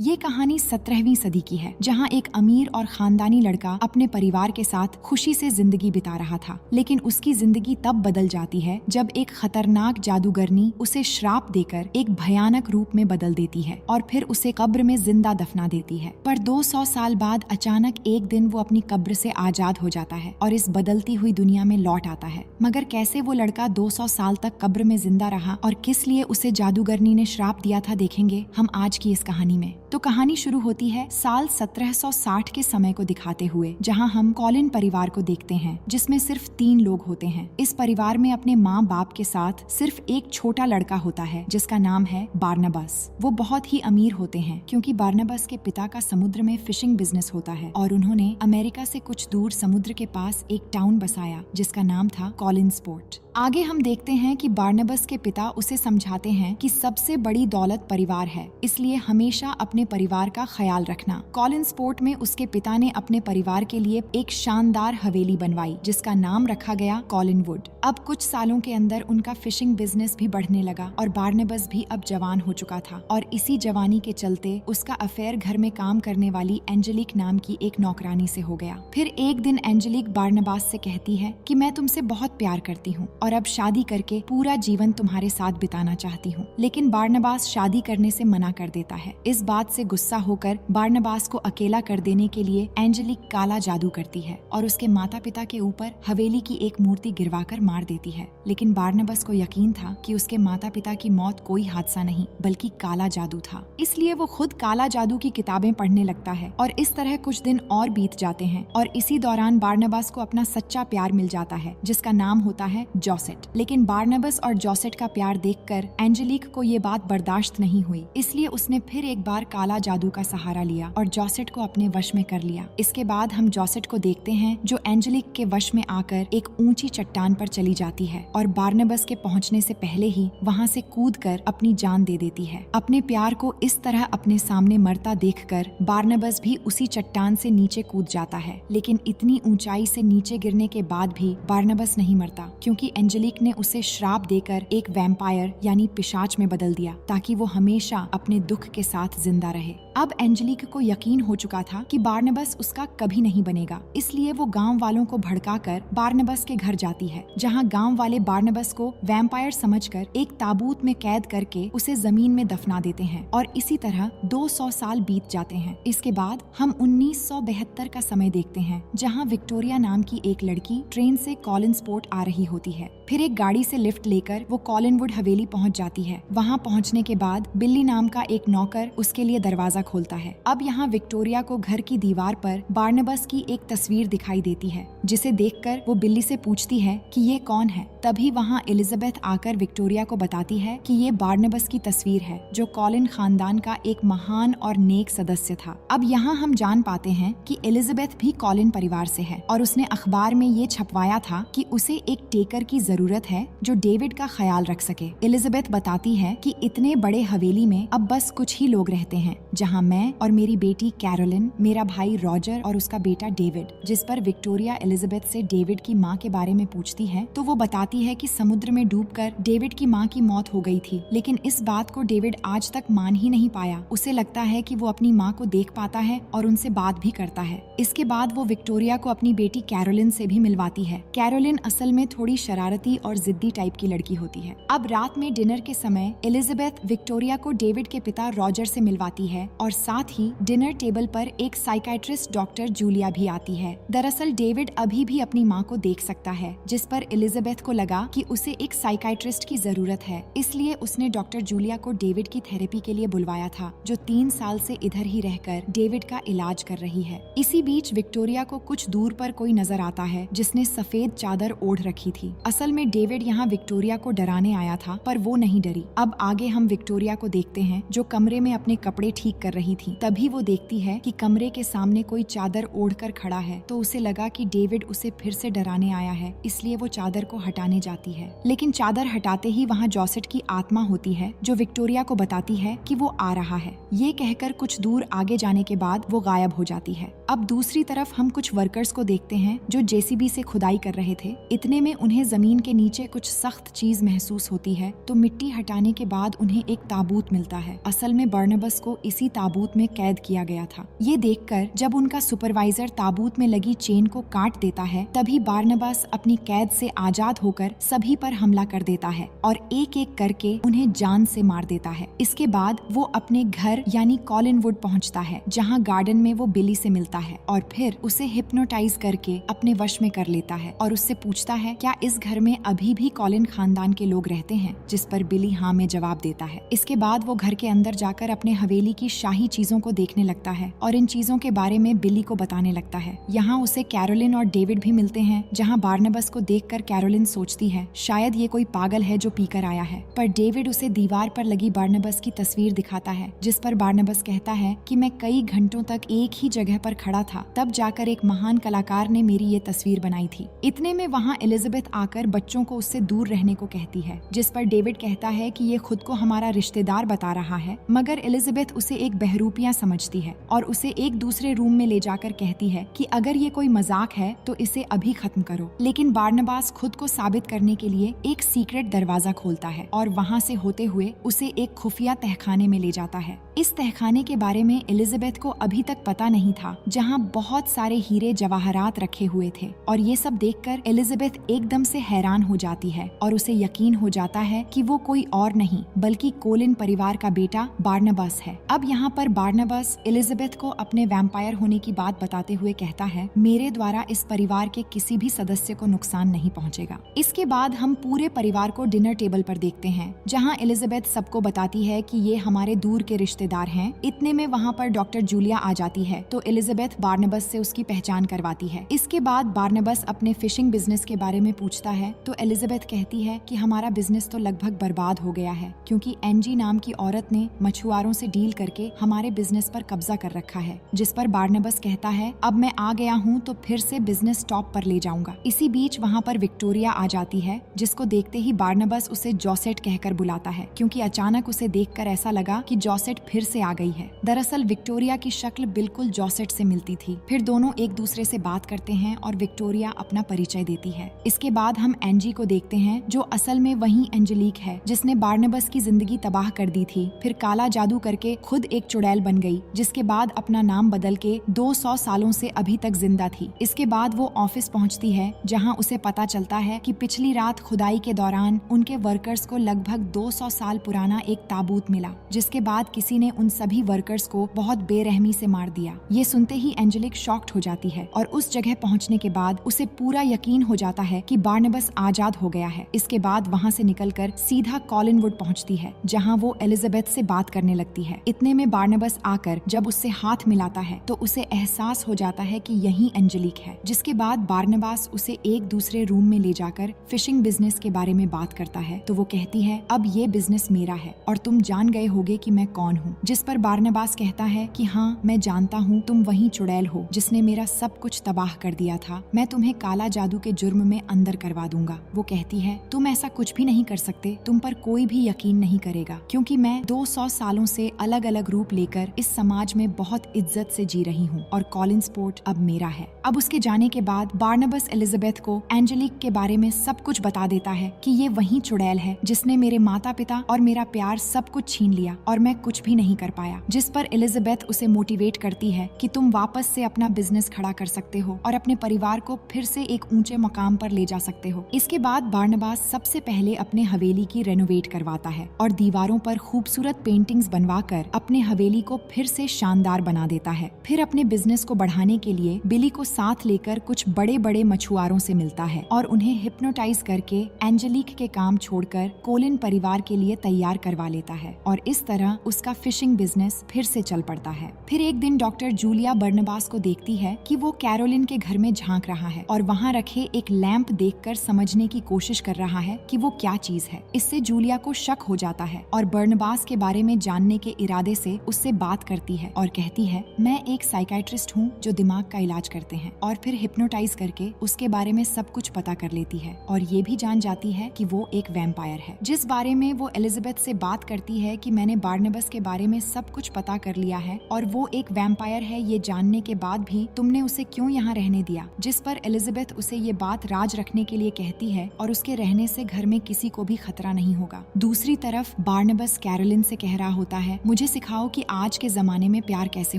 ये कहानी 17वीं सदी की है, जहाँ एक अमीर और खानदानी लड़का अपने परिवार के साथ खुशी से जिंदगी बिता रहा था। लेकिन उसकी जिंदगी तब बदल जाती है जब एक खतरनाक जादूगरनी उसे श्राप देकर एक भयानक रूप में बदल देती है और फिर उसे कब्र में जिंदा दफना देती है। पर 200 साल बाद अचानक एक दिन वो अपनी कब्र से आजाद हो जाता है और इस बदलती हुई दुनिया में लौट आता है। मगर कैसे वो लड़का 200 साल तक कब्र में जिंदा रहा और किस लिए उसे जादूगरनी ने श्राप दिया था, देखेंगे हम आज की इस कहानी में। तो कहानी शुरू होती है साल 1760 के समय को दिखाते हुए, जहां हम कॉलिन परिवार को देखते हैं, जिसमें सिर्फ 3 लोग होते हैं। इस परिवार में अपने माँ बाप के साथ सिर्फ एक छोटा लड़का होता है जिसका नाम है बारनबास। वो बहुत ही अमीर होते हैं क्योंकि बारनबास के पिता का समुद्र में फिशिंग बिजनेस होता है और उन्होंने अमेरिका से कुछ दूर समुद्र के पास एक टाउन बसाया जिसका नाम था कॉलिन्सपोर्ट। आगे हम देखते हैं कि बारनबास के पिता उसे समझाते हैं कि सबसे बड़ी दौलत परिवार है, इसलिए हमेशा अपने परिवार का ख्याल रखना। कॉलिन्सपोर्ट में उसके पिता ने अपने परिवार के लिए एक शानदार हवेली बनवाई जिसका नाम रखा गया कॉलिनवुड। अब कुछ सालों के अंदर उनका फिशिंग बिजनेस भी बढ़ने लगा और बारनबास भी अब जवान हो चुका था और इसी जवानी के चलते उसका अफेयर घर में काम करने वाली एंजेलिक नाम की एक नौकरानी से हो गया। फिर एक दिन एंजेलिक बारनबास से कहती है कि मैं तुमसे बहुत प्यार करती हूँ और अब शादी करके पूरा जीवन तुम्हारे साथ बिताना चाहती हूँ। लेकिन बारनबास शादी करने से मना कर देता है। इस बात से गुस्सा होकर बारनबास को अकेला कर देने के लिए एंजेलिक काला जादू करती है और उसके माता पिता के ऊपर हवेली की एक मूर्ति गिरवाकर मार देती है। लेकिन बारनबास को यकीन था कि उसके माता पिता की मौत कोई हादसा नहीं बल्कि काला जादू था, इसलिए वो खुद काला जादू की किताबें पढ़ने लगता है। और इस तरह कुछ दिन और बीत जाते हैं और इसी दौरान बारनबास को अपना सच्चा प्यार मिल जाता है जिसका नाम होता है जोसेट। लेकिन बारनबास और जोसेट का प्यार देखकर एंजेलिक को ये बात बर्दाश्त नहीं हुई, इसलिए उसने फिर एक बार काला जादू का सहारा लिया और जोसेट को अपने वश में कर लिया। इसके बाद हम जोसेट को देखते हैं जो एंजेलिक के वश में आकर एक ऊंची चट्टान पर चली जाती है और बारनबास के पहुंचने से पहले ही वहां से कूदकर अपनी जान दे देती है। अपने प्यार को इस तरह अपने सामने मरता देखकर बारनबास भी उसी चट्टान से नीचे कूद जाता है। लेकिन इतनी ऊंचाई से नीचे गिरने के बाद भी बारनबास नहीं मरता क्योंकि एंजेलिक ने उसे श्राप देकर एक वैम्पायर यानी पिशाच में बदल दिया ताकि वो हमेशा अपने दुख के साथ जिंदा रहे। अब एंजेलिक को यकीन हो चुका था कि बारनबास उसका कभी नहीं बनेगा, इसलिए वो गांव वालों को भड़काकर बारनबास के घर जाती है, जहां गांव वाले बारनबास को वैम्पायर समझकर एक ताबूत में कैद करके उसे जमीन में दफना देते हैं और इसी तरह 200 साल बीत जाते हैं। इसके बाद हम 1972 का समय देखते हैं, जहां विक्टोरिया नाम की एक लड़की ट्रेन से कॉलिन्सपोर्ट आ रही होती है। फिर एक गाड़ी से लिफ्ट लेकर वो कॉलिनवुड हवेली पहुंच जाती है। वहां पहुंचने के बाद बिल्ली नाम का एक नौकर उसके लिए दरवाजा खोलता है। अब यहाँ विक्टोरिया को घर की दीवार पर बारनबास की एक तस्वीर दिखाई देती है, जिसे देखकर वो बिल्ली से पूछती है कि ये कौन है। तभी वहाँ एलिजाबेथ आकर विक्टोरिया को बताती है कि ये बारनबास की तस्वीर है, जो कॉलिन खानदान का एक महान और नेक सदस्य था। अब यहाँ हम जान पाते हैं कि एलिजाबेथ भी कॉलिन परिवार से है और उसने अखबार में ये छपवाया था कि उसे एक टेकर की जरूरत है जो डेविड का ख्याल रख सके। एलिजाबेथ बताती है कि इतने बड़े हवेली में अब बस कुछ ही लोग रहते हैं, जहाँ मैं और मेरी बेटी कैरोलिन, मेरा भाई रॉजर और उसका बेटा डेविड। जिस पर विक्टोरिया एलिजाबेथ से डेविड की माँ के बारे में पूछती है तो वो बताती है कि समुद्र में डूबकर डेविड की माँ की मौत हो गई थी। लेकिन इस बात को डेविड आज तक मान ही नहीं पाया। उसे लगता है कि वो अपनी माँ को देख पाता है और उनसे बात भी करता है। इसके बाद वो विक्टोरिया को अपनी बेटी कैरोलिन से भी मिलवाती है। कैरोलिन असल में थोड़ी शरारती और जिद्दी टाइप की लड़की होती है। अब रात में डिनर के समय एलिजाबेथ विक्टोरिया को डेविड के पिता रॉजर से मिलवाती है और साथ ही डिनर टेबल पर एक साइकाइट्रिस्ट डॉक्टर जूलिया भी आती है। दरअसल डेविड अभी भी अपनी माँ को देख सकता है, जिस पर एलिजाबेथ को लगा कि उसे एक साइकाइट्रिस्ट की जरूरत है, इसलिए उसने डॉक्टर जूलिया को डेविड की थेरेपी के लिए बुलवाया था, जो 3 साल से इधर ही रहकर डेविड का इलाज कर रही है। इसी बीच विक्टोरिया को कुछ दूर पर कोई नजर आता है जिसने सफेद चादर ओढ़ रखी थी। असल में डेविड यहाँ विक्टोरिया को डराने आया था, पर वो नहीं डरी। अब आगे हम विक्टोरिया को देखते हैं जो कमरे में अपने कपड़े ठीक कर रही थी। तभी वो देखती है कि कमरे के सामने कोई चादर ओढ़कर खड़ा है, तो उसे लगा कि डेविड उसे फिर से डराने आया है, इसलिए वो चादर को हटाने जाती है। लेकिन चादर हटाते ही वहाँ जोसेट की आत्मा होती है जो विक्टोरिया को बताती है कि वो आ रहा है। ये कहकर कुछ दूर आगे जाने के बाद वो गायब हो जाती है। अब दूसरी तरफ हम कुछ वर्कर्स को देखते हैं जो जेसीबी से खुदाई कर रहे थे। इतने में उन्हें जमीन जमीन के नीचे कुछ सख्त चीज महसूस होती है तो मिट्टी हटाने के बाद उन्हें एक ताबूत मिलता है। असल में बर्नबास को इसी ताबूत में कैद किया गया था। ये देखकर जब उनका सुपरवाइजर ताबूत में लगी चेन को काट देता है तभी बर्नबास अपनी कैद से आजाद होकर सभी पर हमला कर देता है और एक एक करके उन्हें जान से मार देता है। इसके बाद वो अपने घर यानी कॉलिनवुड पहुंचता है जहां गार्डन में वो बिली से मिलता है और फिर उसे हिप्नोटाइज करके अपने वश में कर लेता है और उससे पूछता है क्या इस घर में अभी भी कॉलिन खानदान के लोग रहते हैं, जिस पर बिली हाँ में जवाब देता है। इसके बाद वो घर के अंदर जाकर अपने हवेली की शाही चीजों को देखने लगता है और इन चीजों के बारे में बिली को बताने लगता है। यहाँ उसे कैरोलिन और डेविड भी मिलते हैं जहाँ बार्नबास को देखकर कैरोलिन सोचती है शायद ये कोई पागल है जो पीकर आया है, पर डेविड उसे दीवार पर लगी बार्नबास की तस्वीर दिखाता है जिस पर बार्नबास कहता है कि मैं कई घंटों तक एक ही जगह पर खड़ा था, तब जाकर एक महान कलाकार ने मेरी ये तस्वीर बनाई थी। इतने में वहाँ एलिजाबेथ आकर बच्चों को उससे दूर रहने को कहती है, जिस पर डेविड कहता है कि ये खुद को हमारा रिश्तेदार बता रहा है, मगर एलिजाबेथ उसे एक बहरूपिया समझती है और उसे एक दूसरे रूम में ले जाकर कहती है कि अगर ये कोई मजाक है तो इसे अभी खत्म करो। लेकिन बार्नबास खुद को साबित करने के लिए एक सीक्रेट दरवाजा खोलता है और वहाँ से होते हुए उसे एक खुफिया तहखाने में ले जाता है। इस तहखाने के बारे में एलिजाबेथ को अभी तक पता नहीं था, जहाँ बहुत सारे हीरे जवाहरात रखे हुए थे और ये सब देखकर एलिजाबेथ एकदम से हैरान हो जाती है और उसे यकीन हो जाता है कि वो कोई और नहीं बल्कि कोलिन परिवार का बेटा बार्नबास है। अब यहाँ पर बार्नबास एलिजाबेथ को अपने वैम्पायर होने की बात बताते हुए कहता है मेरे द्वारा इस परिवार के किसी भी सदस्य को नुकसान नहीं पहुँचेगा। इसके बाद हम पूरे परिवार को डिनर टेबल पर देखते हैं जहाँ एलिजाबेथ सबको बताती है कि ये हमारे दूर के रिश्तेदार हैं। इतने में वहाँ पर डॉक्टर जूलिया आ जाती है तो एलिजाबेथ बार्नबास से उसकी पहचान करवाती है। इसके बाद बार्नबास अपने फिशिंग बिजनेस के बारे में पूछता है तो एलिजाबेथ कहती है कि हमारा बिजनेस तो लगभग बर्बाद हो गया है क्योंकि एंजी नाम की औरत ने मछुआरों से डील करके हमारे बिजनेस पर कब्जा कर रखा है, जिस पर बार्नबास कहता है अब मैं आ गया हूँ तो फिर से बिजनेस टॉप पर ले जाऊंगा। इसी बीच वहाँ पर विक्टोरिया आ जाती है जिसको देखते ही बार्नबास उसे जॉसेट कहकर बुलाता है क्योंकि अचानक उसे देखकर ऐसा लगा कि जॉसेट फिर से आ गई है। दरअसल विक्टोरिया की शक्ल बिल्कुल जॉसेट से मिलती थी। फिर दोनों एक दूसरे से बात करते हैं और विक्टोरिया अपना परिचय देती है। इसके बाद हम एंजी को देखते हैं जो असल में वही एंजेलिक है जिसने बार्नबास की जिंदगी तबाह कर दी थी, फिर काला जादू करके खुद एक चुड़ैल बन गई, जिसके बाद अपना नाम बदल के 200 सालों से अभी तक जिंदा थी। इसके बाद वो ऑफिस पहुंचती है जहां उसे पता चलता है कि पिछली रात खुदाई के दौरान उनके वर्कर्स को लगभग 200 साल पुराना एक ताबूत मिला, जिसके बाद किसी ने उन सभी वर्कर्स को बहुत बेरहमी से मार दिया। ये सुनते ही एंजेलिक शॉक्ड हो जाती है और उस जगह पहुंचने के बाद उसे पूरा यकीन हो जाता है कि बार्नबास आजाद हो गया है। इसके बाद वहां से निकलकर सीधा कॉलिनवुड पहुंचती है जहां वो एलिजाबेथ से बात करने लगती है। इतने में बार्नबास आकर जब उससे हाथ मिलाता है तो उसे एहसास हो जाता है कि यही एंजेलिक है, जिसके बाद बार्नबास उसे एक दूसरे रूम में ले जाकर फिशिंग बिजनेस के बारे में बात करता है तो वो कहती है अब ये बिजनेस मेरा है और तुम जान गए होगे कि मैं कौन हूँ, जिस पर बार्नबास कहता है कि हाँ मैं जानता हूँ तुम वही चुड़ैल हो जिसने मेरा सब कुछ तबाह कर दिया था, मैं तुम्हें काला जादू के जुर्म में अंदर करवा दूंगा। वो कहती है तुम ऐसा कुछ भी नहीं कर सकते, तुम पर कोई भी यकीन नहीं करेगा क्योंकि मैं 200 सालों से अलग अलग रूप लेकर इस समाज में बहुत इज्जत से जी रही हूँ और कॉलिन्सपोर्ट अब मेरा है। अब उसके जाने के बाद बार्नबास एलिजाबेथ को एंजेलिक के बारे में सब कुछ बता देता है कि ये वही चुड़ैल है जिसने मेरे माता पिता और मेरा प्यार सब कुछ छीन लिया और मैं कुछ भी नहीं कर पाया, जिस पर एलिजाबेथ उसे मोटिवेट करती है कि तुम वापस से अपना बिजनेस खड़ा कर सकते हो और अपने परिवार को फिर से एक ऊंचे मकाम पर ले जा सकते हो। इसके बाद बार्नबास सबसे पहले अपने हवेली की रेनोवेट करवाता है और दीवारों पर खूबसूरत पेंटिंग्स बनवाकर अपने हवेली को फिर से शानदार बना देता है। फिर अपने बिजनेस को बढ़ाने के लिए बिली को साथ लेकर कुछ बड़े बड़े मछुआरों से मिलता है और उन्हें हिप्नोटाइज करके एंजेलिक के काम छोड़कर कोलिन परिवार के लिए तैयार करवा लेता है और इस तरह उसका फिशिंग बिजनेस फिर से चल पड़ता है। फिर एक दिन डॉक्टर जूलिया बार्नबास को देखती है कि वो कैरोलिन के घर में झांक रहा है और वहाँ रखे एक लैंप देखकर समझने की कोशिश कर रहा है कि वो क्या चीज है। इससे जूलिया को शक हो जाता है और बार्नबास के बारे में जानने के इरादे से उससे बात करती है और कहती है मैं एक साइकाइट्रिस्ट हूँ जो दिमाग का इलाज करते हैं, और फिर हिप्नोटाइज करके उसके बारे में सब कुछ पता कर लेती है और ये भी जान जाती है कि वो एक वैम्पायर है, जिस बारे में वो एलिजाबेथ से बात करती है कि मैंने बार्नबास के बारे में सब कुछ पता कर लिया है और वो एक वैम्पायर है ये जानने के बाद भी तुमने उसे क्यों यहाँ रहने दिया, जिस पर एलिजाबेथ उसे ये बात राज रखने के लिए ये कहती है और उसके रहने से घर में किसी को भी खतरा नहीं होगा। दूसरी तरफ बार्नबास कैरोलिन से कह रहा होता है, मुझे सिखाओ कि आज के जमाने में प्यार कैसे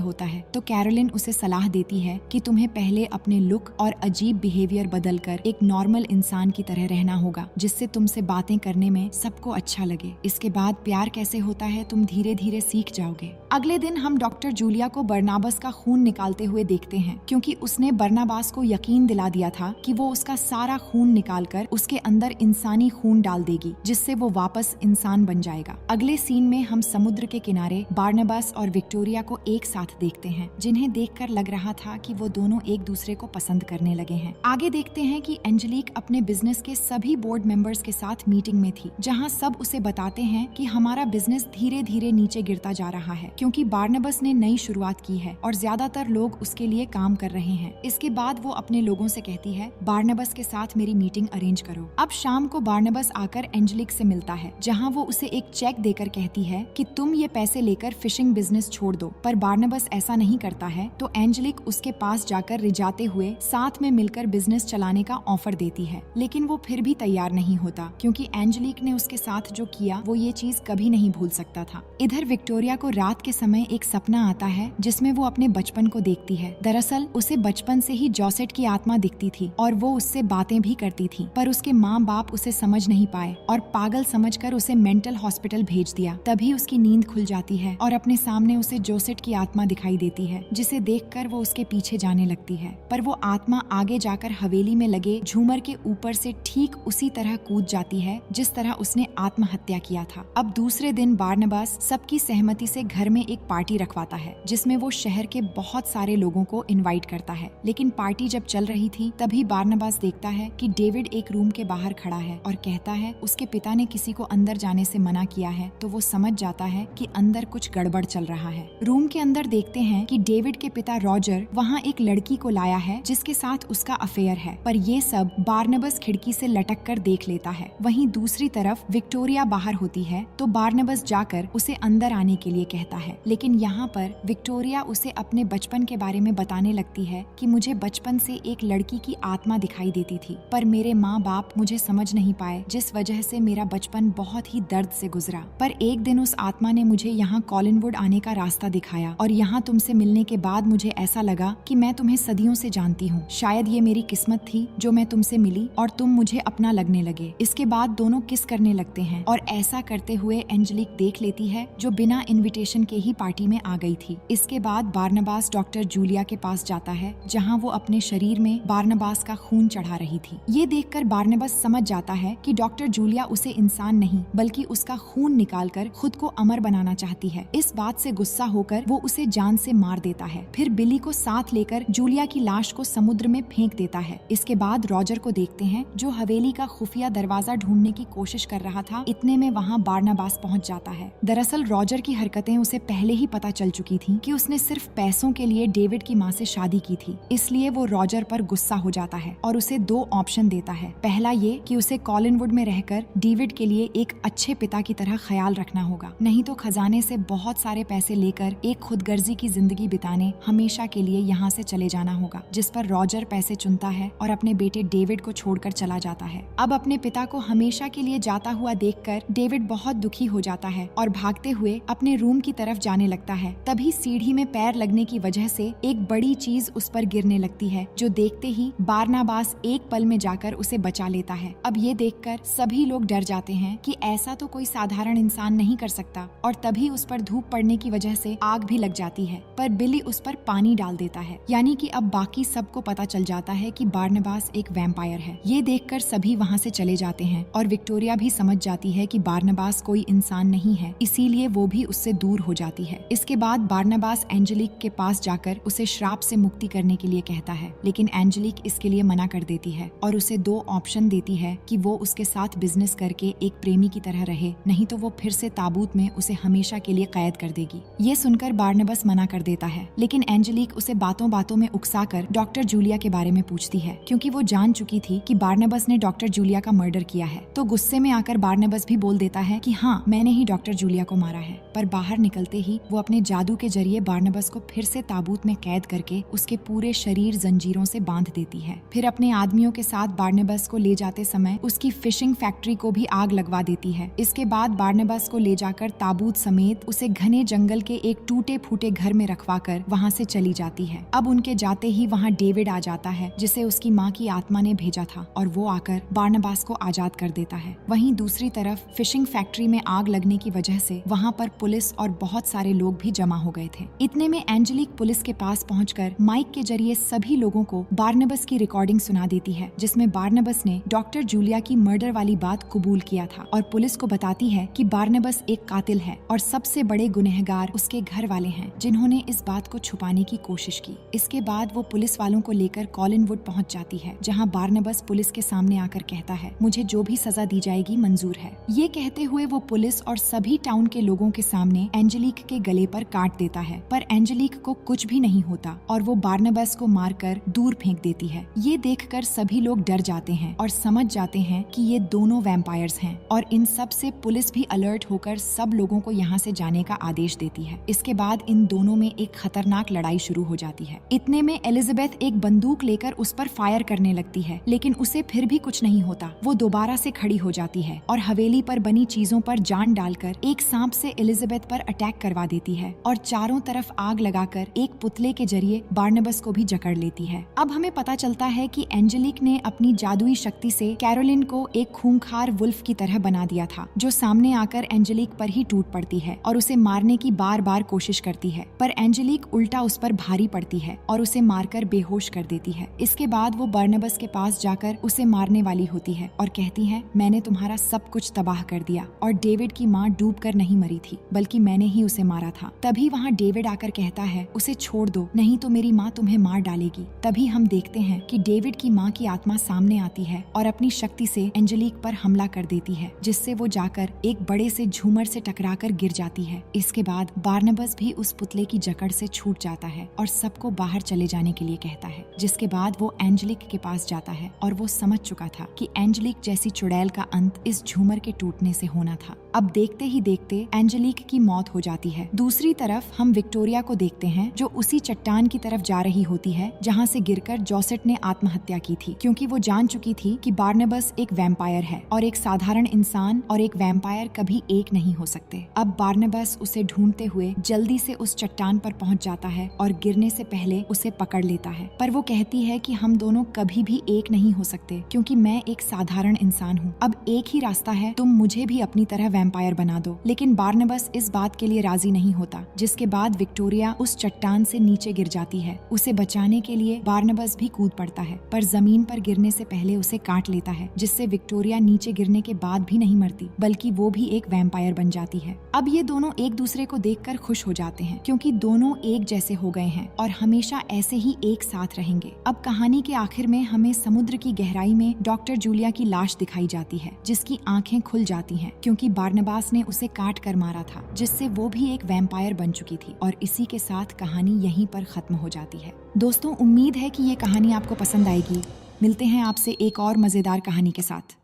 होता है। तो कैरोलिन उसे सलाह देती है कि तुम्हें पहले अपने लुक और अजीब बिहेवियर बदलकर एक नॉर्मल इंसान की तरह रहना होगा, जिससे तुमसे बातें करने में सबको अच्छा लगे। इसके बाद प्यार कैसे होता है तुम धीरे धीरे सीख जाओगे। अगले दिन हम डॉक्टर जूलिया को बरनाबास का खून निकालते हुए देखते हैं, क्योंकि उसने बरनाबास को यकीन दिला दिया था कि वो उसका सारा खून निकालकर उसके अंदर इंसानी खून डाल देगी, जिससे वो वापस इंसान बन जाएगा। अगले सीन में हम समुद्र के किनारे बार्नबास और विक्टोरिया को एक साथ देखते हैं, जिन्हें देखकर लग रहा था कि वो दोनों एक दूसरे को पसंद करने लगे हैं। आगे देखते हैं कि एंजेलिक अपने बिजनेस के सभी बोर्ड मेंबर्स के साथ मीटिंग में थी, जहां सब उसे बताते हैं कि हमारा बिजनेस धीरे धीरे नीचे गिरता जा रहा है, क्योंकि बार्नबास ने नई शुरुआत की है और ज्यादातर लोग उसके लिए काम कर रहे हैं। इसके बाद वो अपने लोगों से कहती है, बार्नबास के साथ मेरी मीटिंग अरेंज करो। अब शाम को बार्नबास आकर एंजेलिक से मिलता है, जहां वो उसे एक चेक देकर कहती है कि तुम ये पैसे लेकर फिशिंग बिजनेस छोड़ दो। पर बार्नबास ऐसा नहीं करता है, तो एंजेलिक उसके पास जाकर रिझाते हुए साथ में मिलकर बिजनेस चलाने का ऑफर देती है, लेकिन वो फिर भी तैयार नहीं होता, क्योंकि एंजेलिक ने उसके साथ जो किया वो ये चीज कभी नहीं भूल सकता था। इधर विक्टोरिया को रात के समय एक सपना आता है, जिसमें वो अपने बचपन को देखती है। दरअसल उसे बचपन से ही जोसेट की आत्मा दिखती थी और वो उससे बातें भी करती थी, पर उसके माँ बाप उसे समझ नहीं पाए और पागल समझकर उसे मेंटल हॉस्पिटल भेज दिया। तभी उसकी नींद खुल जाती है और अपने सामने उसे जोसेट की आत्मा दिखाई देती है, जिसे देखकर वो उसके पीछे जाने लगती है। पर वो आत्मा आगे जाकर हवेली में लगे झूमर के ऊपर से ठीक उसी तरह कूद जाती है जिस तरह उसने आत्महत्या किया था। अब दूसरे दिन बार्नबास सबकी सहमति से घर में एक पार्टी रखवाता है, जिसमें वो शहर के बहुत सारे लोगों को इनवाइट करता है। लेकिन पार्टी जब चल रही थी, तभी बार्नबास देखता है कि डेविड एक रूम के बाहर खड़ा है और कहता है उसके पिता ने किसी को अंदर जाने से मना किया है। तो वो समझ जाता है कि अंदर कुछ गड़बड़ चल रहा है। रूम के अंदर देखते हैं कि डेविड के पिता रॉजर वहाँ एक लड़की को लाया है, जिसके साथ उसका अफेयर है। पर ये सब बार्नबास खिड़की से लटक कर देख लेता है। वहीं दूसरी तरफ विक्टोरिया बाहर होती है, तो बार्नबास जाकर उसे अंदर आने के लिए कहता है। लेकिन यहाँ पर विक्टोरिया उसे अपने बचपन के बारे में बताने लगती है कि मुझे बचपन से एक लड़की की आत्मा दिखाई देती थी, पर मेरे माँ बाप मुझे समझ नहीं पाए, जिस वजह से मेरा बचपन बहुत ही दर्द से गुजरा। पर एक दिन उस आत्मा ने मुझे यहाँ कॉलिनवुड आने का रास्ता दिखाया और यहाँ तुमसे मिलने के बाद मुझे ऐसा लगा कि मैं तुम्हें सदियों से जानती हूँ। शायद ये मेरी किस्मत थी जो मैं तुमसे मिली और तुम मुझे अपना लगने लगे। इसके बाद दोनों किस करने लगते हैं और ऐसा करते हुए एंजेलिक देख लेती है, जो बिना इन्विटेशन के ही पार्टी में आ गई थी। इसके बाद बार्नबास डॉक्टर जूलिया के पास जाता है, जहाँ वो अपने शरीर में बार्नबास का खून चढ़ा रही थी। ये देखकर बार्नबास समझ जाता है कि डॉक्टर जूलिया उसे इंसान नहीं बल्कि उसका खून निकालकर खुद को अमर बनाना चाहती है। इस बात से गुस्सा होकर वो उसे जान से मार देता है। फिर बिली को साथ लेकर जूलिया की लाश को समुद्र में फेंक देता है। इसके बाद रॉजर को देखते हैं, जो हवेली का खुफिया दरवाजा ढूंढने की कोशिश कर रहा था। इतने में वहाँ बार्नबास पहुँच जाता है। दरअसल रॉजर की हरकतें उसे पहले ही पता चल चुकी थी कि उसने सिर्फ पैसों के लिए डेविड की माँ से शादी की थी। इसलिए वो रॉजर पर गुस्सा हो जाता है और उसे दो ऑप्शन देता है। पहला ये कि उसे कॉलिनवुड में रहकर डेविड के लिए एक अच्छे पिता की तरह ख्याल रखना होगा, नहीं तो खजाने से बहुत सारे पैसे लेकर एक खुदगर्जी की जिंदगी बिताने हमेशा के लिए यहाँ से चले जाना होगा। जिस पर रॉजर पैसे चुनता है और अपने बेटे डेविड को छोड़कर चला जाता है। अब अपने पिता को हमेशा के लिए जाता हुआ देखकर डेविड बहुत दुखी हो जाता है और भागते हुए अपने रूम की तरफ जाने लगता है। तभी सीढ़ी में पैर लगने की वजह से एक बड़ी चीज उस पर गिरने लगती है, जो देखते ही बार्नबास एक पल में जाकर उसे बचा लेता है। अब ये देखकर सभी लोग डर जाते हैं कि ऐसा तो कोई साधारण इंसान नहीं कर सकता, और तभी उस पर धूप पड़ने की वजह से आग भी लग जाती है। पर बिली उस पर पानी डाल देता है, यानी कि अब बाकी सबको पता चल जाता है कि बार्नबास एक वैम्पायर है। ये देखकर सभी वहाँ से चले जाते हैं और विक्टोरिया भी समझ जाती है कि बार्नबास कोई इंसान नहीं है, इसीलिए वो भी उससे दूर हो जाती है। इसके बाद बार्नबास एंजेलिक के पास जाकर उसे श्राप से मुक्ति करने के लिए कहता है, लेकिन एंजेलिक इसके लिए मना कर देती है और उसे दो ऑप्शन देती है कि वो उसके साथ बिजनेस करके एक प्रेमी की तरह रहे, नहीं तो वो फिर से ताबूत में उसे हमेशा के लिए कैद कर देगी। ये सुनकर बार्नबास मना कर देता है, लेकिन एंजेलिक उसे बातों बातों में उकसाकर डॉक्टर जूलिया के बारे में पूछती है, क्योंकि वो जान चुकी थी कि बार्नबास ने डॉक्टर जूलिया का मर्डर किया है। तो गुस्से में आकर बार्नबास भी बोल देता है कि हाँ, मैंने ही डॉक्टर जूलिया को मारा है। पर बाहर निकलते ही वो अपने जादू के जरिए बार्नबास को फिर से ताबूत में कैद करके उसके पूरे शरीर जंजीरों से बांध देती है। फिर अपने आदमियों के साथ बार्नबास को ले जाते समय उसकी फिशिंग फैक्ट्री को भी आग लगवा देती है। इसके बाद बार्नबास को ले जाकर ताबूत समेत उसे घने जंगल के एक टूटे फूटे घर में रखवाकर वहाँ से चली जाती है। अब उनके जाते ही वहाँ डेविड आ जाता है, जिसे उसकी माँ की आत्मा ने भेजा था, और वो आकर बार्नबास को आजाद कर देता है। वहीं दूसरी तरफ फिशिंग फैक्ट्री में आग लगने की वजह से वहाँ पर पुलिस और बहुत सारे लोग भी जमा हो गए थे। इतने में एंजेलिक पुलिस के पास पहुंचकर माइक के जरिए सभी लोगों को बार्नबास की रिकॉर्डिंग सुना देती है, जिसमें बार्नबास ने डॉक्टर जूलिया की मर्डर वाली बात कबूल किया था और पुलिस को बताती है कि बार्नबास एक कातिल है और सबसे बड़े गुनहगार उसके घर वाले हैं, जिन्होंने इस बात को छुपाने की कोशिश की। इसके बाद वो पुलिस वालों को लेकर कॉलिनवुड पहुंच जाती है, जहां बार्नबास पुलिस के सामने आकर कहता है, मुझे जो भी सजा दी जाएगी मंजूर है। ये कहते हुए वो पुलिस और सभी टाउन के लोगों के सामने एंजेलिक के गले पर काट देता है, पर एंजेलिक को कुछ भी नहीं होता और वो बार्नबास को मारकर दूर फेंक देती है। ये देखकर सभी लोग डर जाते हैं और समझ जाते हैं कि ये दोनों वैम्पायर्स हैं, और इन सब से पुलिस भी अलर्ट होकर सब लोगों को यहाँ से जाने का आदेश देती है। इसके बाद इन दोनों में एक खतरनाक लड़ाई शुरू हो जाती है। इतने में एलिजाबेथ एक बंदूक लेकर उस पर फायर करने लगती है, लेकिन उसे फिर भी कुछ नहीं होता। वो दोबारा से खड़ी हो जाती है और हवेली पर बनी चीजों पर जान डालकर एक सांप से एलिजाबेथ पर अटैक करवा देती है और चारों तरफ आग लगाकर एक पुतले के जरिए बार्नबास को भी जकड़ लेती है। अब हमें पता चलता है कि एंजेलिक ने अपनी जादुई शक्ति से कैरोलिन को एक खूंखार वुल्फ की तरह बना दिया था, जो सामने आकर एंजेलिक पर ही टूट पड़ती है और उसे मारने की बार बार कोशिश करती है, पर एंजेलिक उल्टा उस पर भारी पड़ती है और उसे मारकर बेहोश कर देती है। इसके बाद वो बार्नबास के पास जाकर उसे मारने वाली होती है और कहती है, मैंने तुम्हारा सब कुछ तबाह कर दिया और डेविड की माँ डूबकर नहीं मरी थी, बल्कि मैंने ही उसे मारा था। तभी वहाँ डेविड आकर कहता है, उसे छोड़ दो, नहीं तो मेरी माँ तुम्हें मार डालेगी। तभी हम देखते हैं कि डेविड की माँ की आत्मा सामने आती है और अपनी शक्ति से एंजेलिक पर हमला कर देती है, जिससे वो जाकर एक बड़े से झूमर से टकराकर गिर जाती है। इसके बाद बार्नबास भी उस पुतले की जकड़ से छूट जाता है और सबको बाहर चले जाने के लिए कहता है, जिसके बाद वो एंजेलिक के पास जाता है और वो समझ चुका था कि एंजेलिक जैसी चुड़ैल का अंत इस झूमर के टूटने से होना था। अब देखते ही देखते एंजेलिक की मौत हो जाती है। दूसरी तरफ हम विक्टोरिया को देखते हैं, जो उसी चट्टान की तरफ जा रही होती है जहाँ से गिरकर जोसेट ने आत्महत्या की थी, क्योंकि वो जान चुकी थी कि बार्नबास एक वैम्पायर है और एक साधारण इंसान और एक वैम्पायर कभी एक नहीं हो सकते। अब बार्नबास उसे ढूंढते हुए जल्दी से उस चट्टान पर पहुंच जाता है और गिरने से पहले उसे पकड़ लेता है, पर वो कहती है कि हम दोनों कभी भी एक नहीं हो सकते, क्योंकि मैं एक साधारण इंसान हूँ। अब एक ही रास्ता है, तुम मुझे भी अपनी तरह वैम्पायर बना दो। लेकिन बार्नबास इस बात के लिए राजी नहीं होता, जिसके बाद विक्टोरिया उस चट्टान से नीचे गिर जाती है। उसे बचाने के लिए बार्नबास भी कूद पड़ता है, पर जमीन पर गिरने से पहले उसे काट लेता है, जिससे विक्टोरिया नीचे गिरने के बाद भी नहीं मरती, बल्कि वो भी एक वैम्पायर बन जाती है। अब ये दोनों एक दूसरे को देखकर खुश हो जाते हैं, क्योंकि दोनों एक जैसे हो गए हैं और हमेशा ऐसे ही एक साथ रहेंगे। अब कहानी के आखिर में हमें समुद्र की गहराई में डॉक्टर जूलिया की लाश दिखाई जाती है, जिसकी आंखें खुल जाती हैं, क्योंकि बार्नबास ने उसे काट कर मारा था, जिससे वो भी एक वैम्पायर बन चुकी थी। और इसी के साथ कहानी यहीं पर खत्म हो जाती है। दोस्तों, उम्मीद है कि ये कहानी आपको पसंद आएगी। मिलते हैं आपसे एक और मजेदार कहानी के साथ।